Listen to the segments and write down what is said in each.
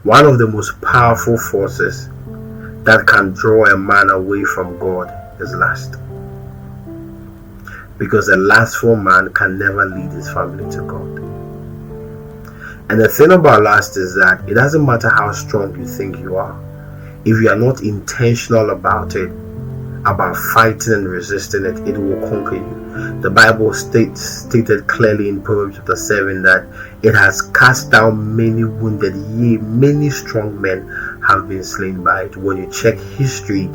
One of the most powerful forces that can draw a man away from God is lust. Because a lustful man can never lead his family to God. And the thing about lust is that it doesn't matter how strong you think you are. If you are not intentional about it, about fighting and resisting it, it will conquer you. The Bible stated clearly in Proverbs chapter 7 that it has cast down many wounded, yea, many strong men have been slain by it. When you check history,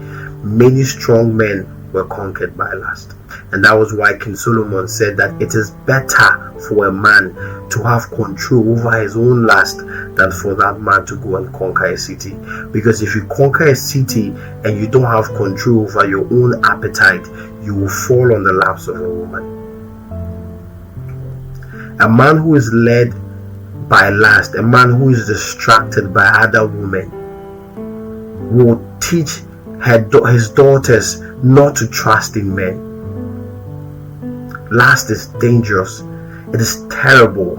many strong men were conquered by lust. And that was why King Solomon said that it is better for a man to have control over his own lust than for that man to go and conquer a city. Because if you conquer a city and you don't have control over your own appetite, you will fall on the laps of a woman. A man who is led by lust, a man who is distracted by other women, will teach his daughters not to trust in men. Lust is dangerous. It is terrible.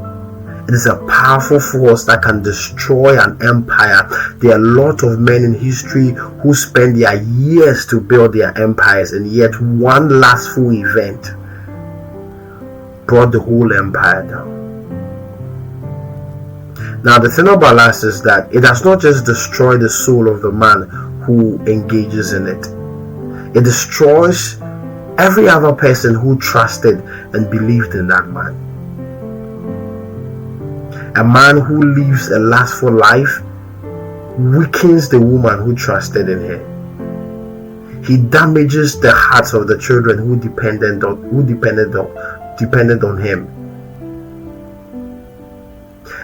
It is a powerful force that can destroy an empire. There are a lot of men in history who spend their years to build their empires, and yet one lustful event brought the whole empire down. Now, the thing about lust is that it does not just destroy the soul of the man who engages in it. It destroys every other person who trusted and believed in that man. A man who lives a lustful life weakens the woman who trusted in him. He damages the hearts of the children who depended on him.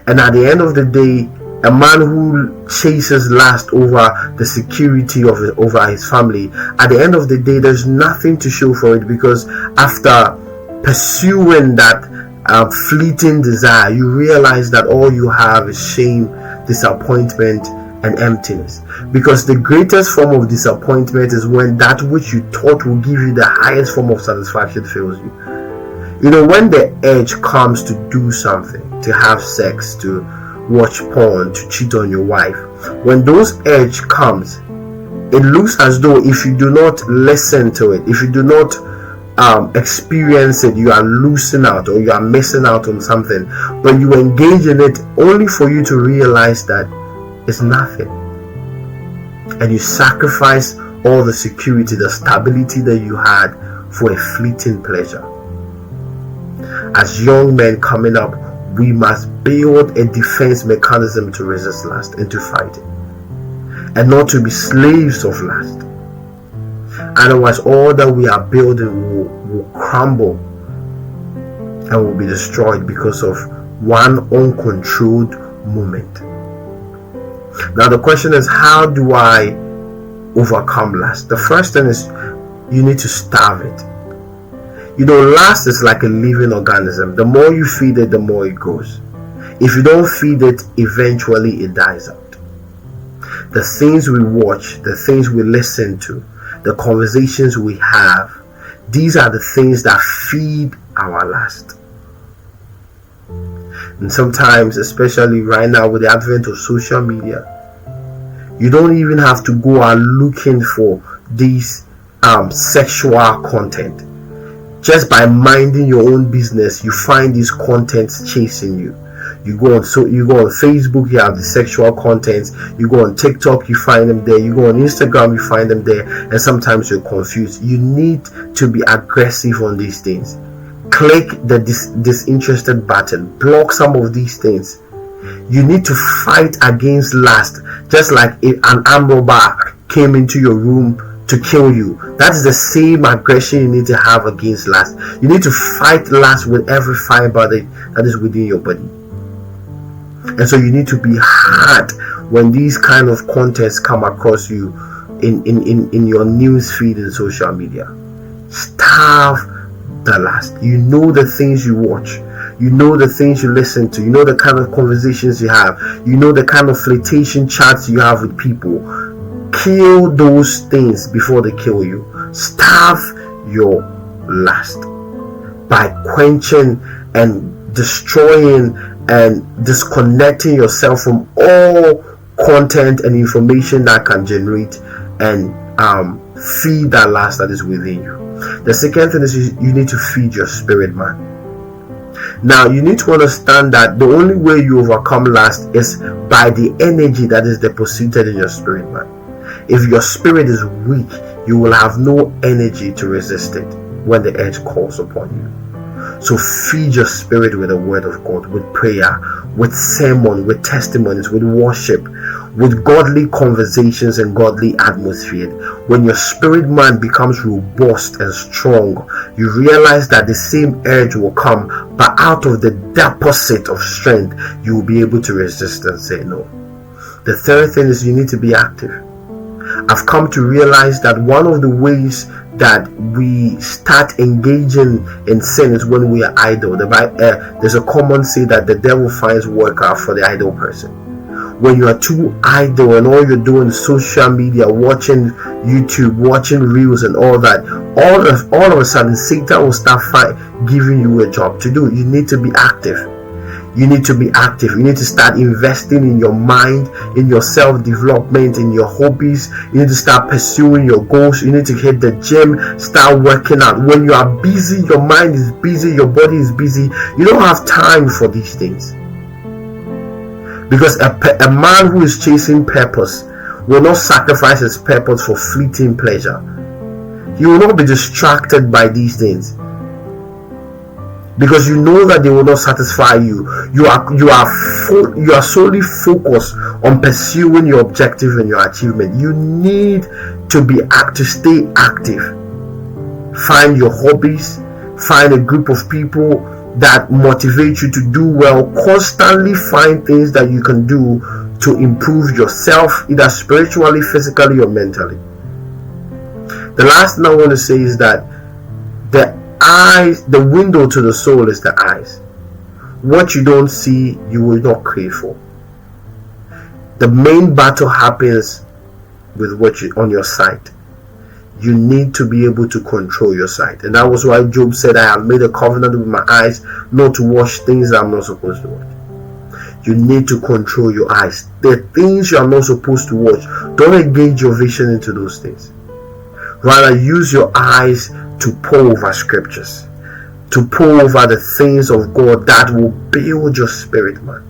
And at the end of the day, a man who chases lust over the security of over his family, at the end of the day, there's nothing to show for it, because after pursuing that fleeting desire, you realize that all you have is shame, disappointment, and emptiness. Because the greatest form of disappointment is when that which you thought will give you the highest form of satisfaction fails you. You know, when the urge comes to do something, to have sex, to watch porn, to cheat on your wife, when those urge comes, it looks as though if you do not listen to it, if you do not experience it, you are losing out, or you are missing out on something. But you engage in it only for you to realize that it's nothing, and you sacrifice all the security, the stability that you had for a fleeting pleasure. As young men coming up, we must build a defense mechanism to resist lust and to fight it, and not to be slaves of lust. Otherwise, all that we are building will crumble and will be destroyed because of one uncontrolled moment. Now, the question is, how do I overcome lust? The first thing is you need to starve it. You know, lust is like a living organism. The more you feed it, the more it grows. If you don't feed it, eventually it dies out. The things we watch, the things we listen to, the conversations we have, these are the things that feed our lust. And sometimes, especially right now with the advent of social media, you don't even have to go out looking for these sexual content. Just by minding your own business, you find these contents chasing you. You go on Facebook, you have the sexual contents. You go on TikTok, you find them there. You go on Instagram, you find them there. And sometimes you're confused. You need to be aggressive on these things. Click the disinterested button. Block some of these things. You need to fight against lust. Just like if an armed robber came into your room to kill you, that is the same aggression you need to have against lust. You need to fight lust with every fiber that is within your body. And so you need to be hard when these kind of contents come across you in your news feed in social media. Starve the lust. You know the things you watch. You know the things you listen to. You know the kind of conversations you have. You know the kind of flirtation chats you have with people. Kill those things before they kill you. Starve your lust by quenching and destroying and disconnecting yourself from all content and information that can generate and feed that lust that is within you. The second thing is you need to feed your spirit, man. Now, you need to understand that the only way you overcome lust is by the energy that is deposited in your spirit, man. If your spirit is weak, you will have no energy to resist it when the edge calls upon you. So feed your spirit with the word of God, with prayer, with sermon, with testimonies, with worship, with godly conversations and godly atmosphere. When your spirit man becomes robust and strong, you realize that the same urge will come, but out of the deposit of strength, you will be able to resist and say no. The third thing is you need to be active. I've come to realize that one of the ways that we start engaging in sin is when we are idle. There's a common say that the devil finds work out for the idle person. When you are too idle and all you're doing is social media, watching YouTube, watching reels and all that, all of a sudden Satan will start giving you a job to do. You need to be active. You need to be active. You need to start investing in your mind, in your self-development, in your hobbies. You need to start pursuing your goals. You need to hit the gym, start working out. When you are busy, your mind is busy, your body is busy. You don't have time for these things. Because a man who is chasing purpose will not sacrifice his purpose for fleeting pleasure. He will not be distracted by these things, because you know that they will not satisfy you. You are solely focused on pursuing your objective and your achievement. You need to stay active. Find your hobbies, find a group of people that motivate you to do well. Constantly find things that you can do to improve yourself, either spiritually, physically, or mentally. The last thing I want to say is that the window to the soul is the eyes. What you don't see, you will not crave for. The main battle happens with what you on your sight. You need to be able to control your sight, and that was why Job said, I have made a covenant with my eyes not to watch things that I'm not supposed to watch. You need to control your eyes. The things you are not supposed to watch, don't engage your vision into those things. Rather, use your eyes to pore over scriptures, to pore over the things of God that will build your spirit, man.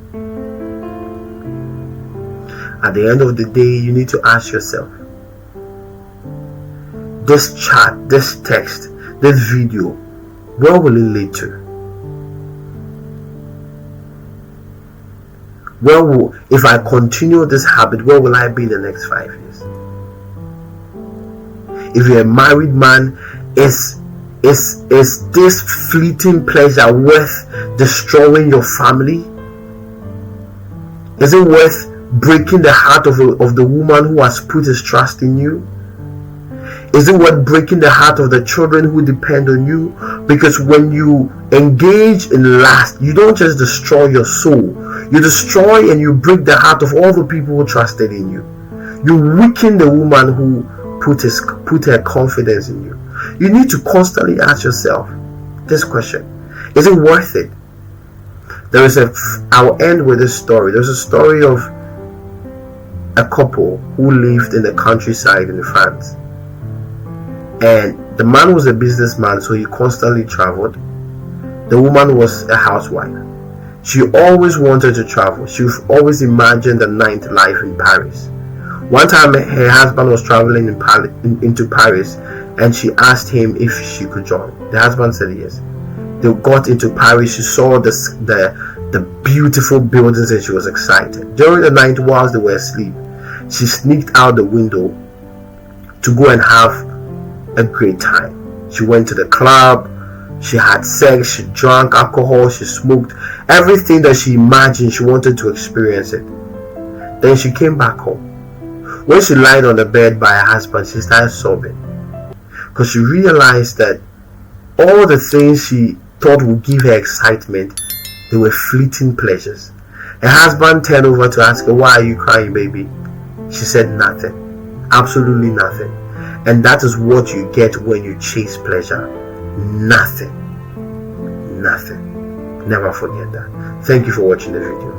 At the end of the day, you need to ask yourself, this chat, this text, this video, where will it lead to? If I continue this habit, where will I be in the next 5 years? If you're a married man, is this fleeting pleasure worth destroying your family? Is it worth breaking the heart of the woman who has put his trust in you? Is it worth breaking the heart of the children who depend on you? Because when you engage in lust, you don't just destroy your soul. You destroy and you break the heart of all the people who trusted in you. You weaken the woman who put her confidence in you. You need to constantly ask yourself this question: is it worth it? I'll end with this story. There's a story of a couple who lived in the countryside in France, and the man was a businessman, so he constantly traveled. The woman was a housewife. She always wanted to travel. She always imagined the nightlife in Paris. One time her husband was traveling into Paris, and she asked him if she could join. The husband said yes. They got into Paris. She saw the beautiful buildings and she was excited. During the night, whilst they were asleep, she sneaked out the window to go and have a great time. She went to the club, she had sex, she drank alcohol, she smoked, everything that she imagined. She wanted to experience it. Then she came back home. When she lied on the bed by her husband, she started sobbing, because she realized that all the things she thought would give her excitement, they were fleeting pleasures. Her husband turned over to ask her, why are you crying, baby? She said nothing, absolutely nothing. And that is what you get when you chase pleasure. Nothing. Never forget that. Thank you for watching the video.